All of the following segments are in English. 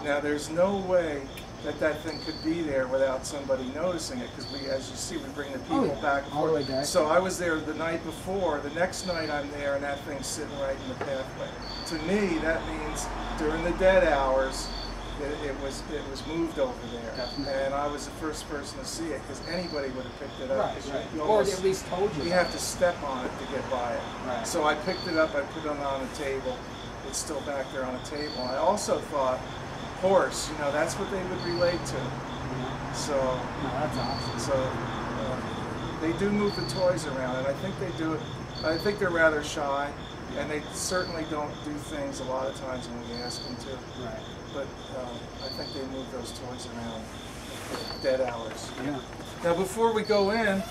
Now there's no way that that thing could be there without somebody noticing it, because we, as you see, we bring the people back and all the way forth. back. So I was there the night before. The next night I'm there, and that thing's sitting right in the pathway. To me, that means during the dead hours, it was moved over there. Definitely. And I was the first person to see it, because anybody would have picked it up. Right. You Or almost, at least told you. you have to step on it to get by it. Right. So I picked it up, I put it on the table. It's still back there on a table. I also thought, horse, you know, that's what they would relate to. Yeah. So, No, that's awesome. so they do move the toys around, and I think they do it. I think they're rather shy, and they certainly don't do things a lot of times when we ask them to. Right. But I think they move those toys around at dead hours. Yeah. Now, before we go in,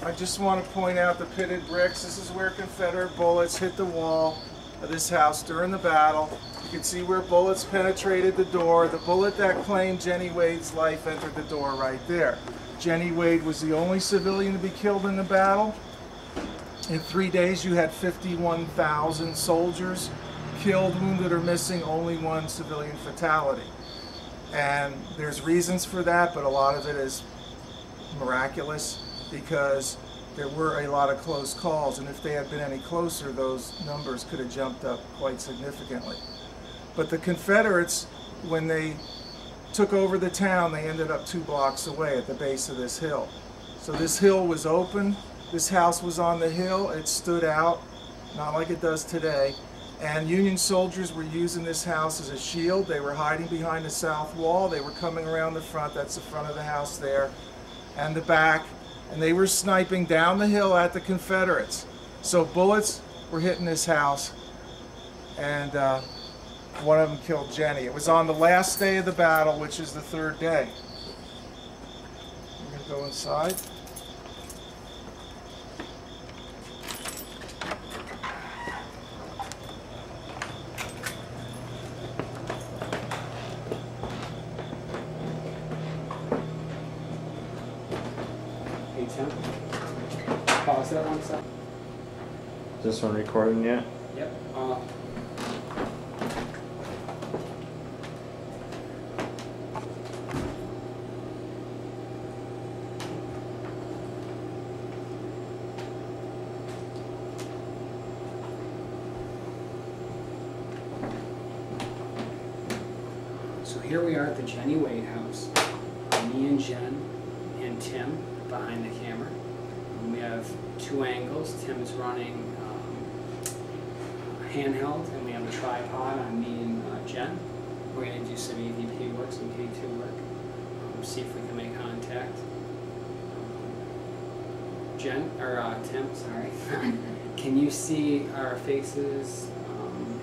I just want to point out the pitted bricks. This is where Confederate bullets hit the wall of this house during the battle. You can see where bullets penetrated the door. The bullet that claimed Jenny Wade's life entered the door right there. Jenny Wade was the only civilian to be killed in the battle. In 3 days, you had 51,000 soldiers killed, wounded, or missing, only one civilian fatality. And there's reasons for that, but a lot of it is miraculous, because there were a lot of close calls, and if they had been any closer, those numbers could have jumped up quite significantly. But the Confederates, when they took over the town, they ended up 2 blocks away at the base of this hill. So this hill was open, this house was on the hill, it stood out, not like it does today. And Union soldiers were using this house as a shield. They were hiding behind the south wall. They were coming around the front. That's the front of the house there, and the back. And they were sniping down the hill at the Confederates. So bullets were hitting this house, and one of them killed Jenny. It was on the last day of the battle, which is the 3rd day. We're going to go inside. Hey, Tim. Pause that 1 second. Is this one recording yet? Yep. So here we are at the Jenny Wade house. Me and Jen and Tim behind the camera. And we have 2 angles. Tim is running handheld, and we have a tripod on me and Jen. We're going to do some EVP work, some K2 work, see if we can make contact. Tim, sorry. Can you see our faces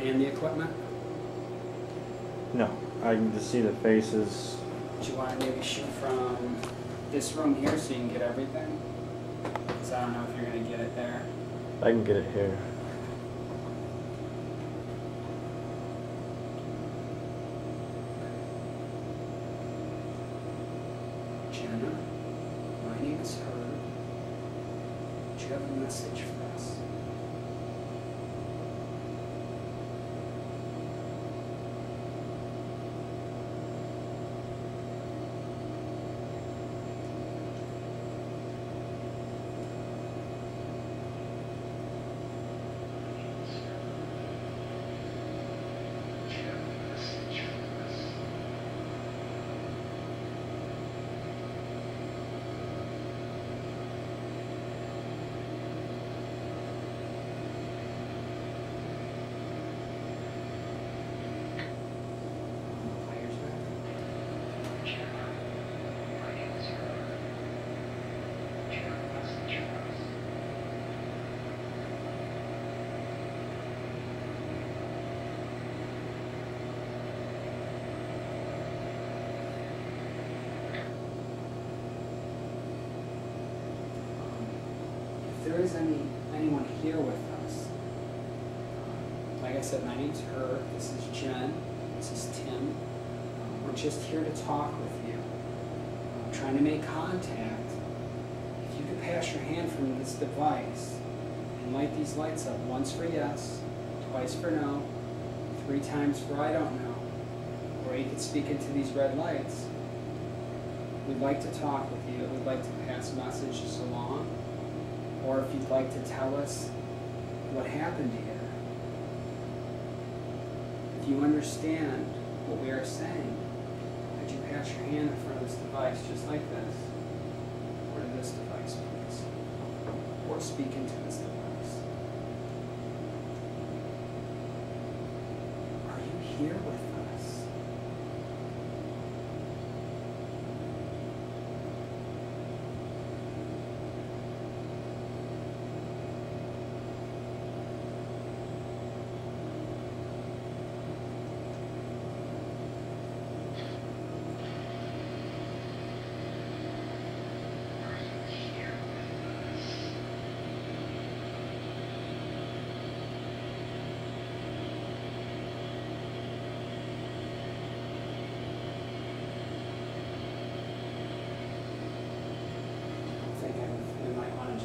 and the equipment? No, I can just see the faces. Do you want to maybe shoot from this room here so you can get everything? Because I don't know if you're going to get it there. I can get it here. Jenna, my name is Herb. Do you have a message for us? If there is anyone here with us, like I said, my name's Herb, this is Jen, this is Tim. We're just here to talk with you. Trying to make contact. If you could pass your hand from this device and light these lights up, once for yes, twice for no, 3 times for I don't know, or you can speak into these red lights. We'd like to talk with you. We'd like to pass messages along. Or if you'd like to tell us what happened here. If you understand what we are saying, could you pass your hand in front of this device just like this? Or to this device, please. Or speak into this device. Are you here with us?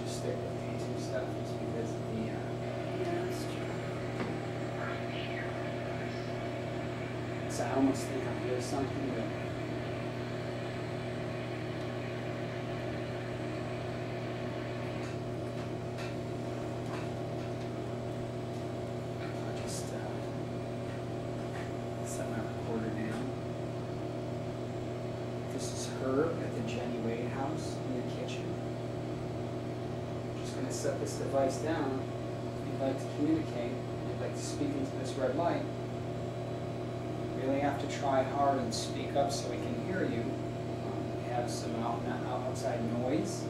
Stick with K2 stuff just because of the so I almost think I hear something that I'll just set my recorder down. This is Herb at the Jenny Wade house in the kitchen. Going to set this device down. If you'd like to communicate, if you'd like to speak into this red light, you really have to try hard and speak up so we can hear you. We have some outside noise.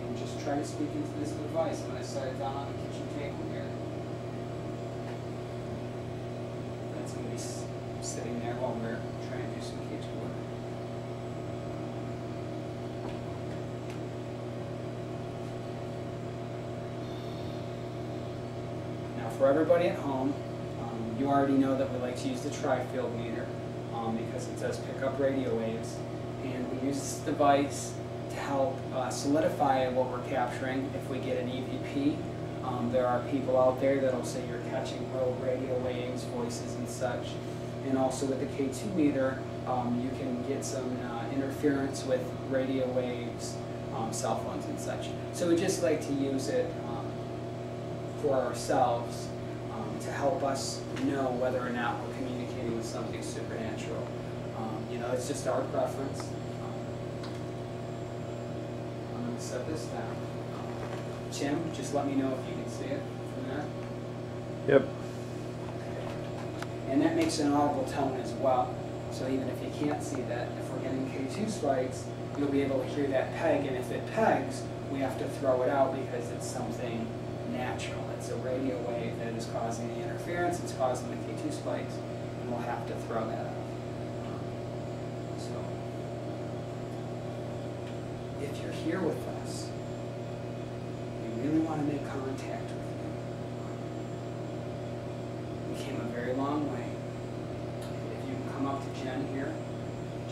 And just try to speak into this device. I'm going to set it down on the kitchen table here. That's going to be sitting there while we're trying to do some K2 work. For everybody at home, you already know that we like to use the tri-field meter because it does pick up radio waves, and we use this device to help solidify what we're capturing if we get an EVP. There are people out there that will say you're catching low radio waves, voices and such, and also with the K2 meter you can get some interference with radio waves, cell phones and such. So we just like to use it for ourselves to help us know whether or not we're communicating with something supernatural. You know, it's just our preference. I'm going to set this down. Tim, just let me know if you can see it from there. Yep. Okay. And that makes an audible tone as well. So even if you can't see that, if we're getting K2 spikes, you'll be able to hear that peg, and if it pegs, we have to throw it out because it's something natural. It's a radio wave that is causing the interference, it's causing the K2 spikes, and we'll have to throw that out. So, if you're here with us, we really want to make contact with you. We came a very long way. If you can come up to Jen here,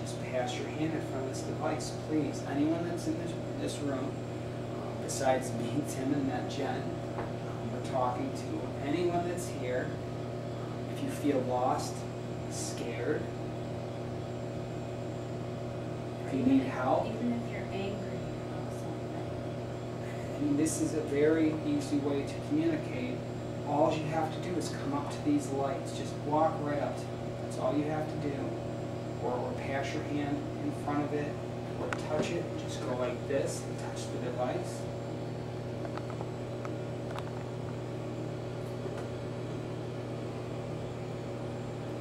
just pass your hand in front of this device, please. Anyone that's in this room, besides me, Tim, and that Jen, we're talking to anyone that's here. If you feel lost, scared, if you need help, even if you're angry about something. and this is a very easy way to communicate. All you have to do is come up to these lights. Just walk right up to them. That's all you have to do. Or pass your hand in front of it, or touch it. Just go like this and touch the device.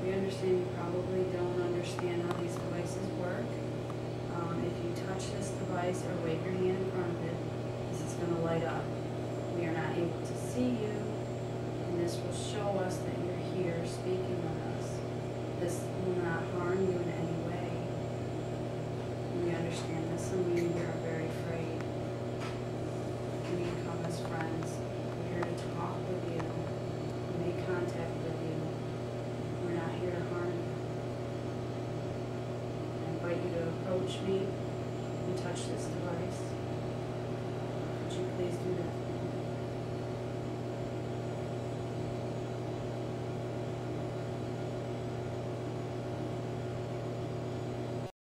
We understand you probably don't understand how these devices work. If you touch this device or wave your hand in front of it, this is going to light up. We are not able to see you, and this will show us that you're here speaking with us. This will not harm you in any way. We understand that some of you are very afraid. We come as friends. We're here to talk with you, make contact with you. We're not here to harm you. I invite you to approach me and touch this device. Could you please do that?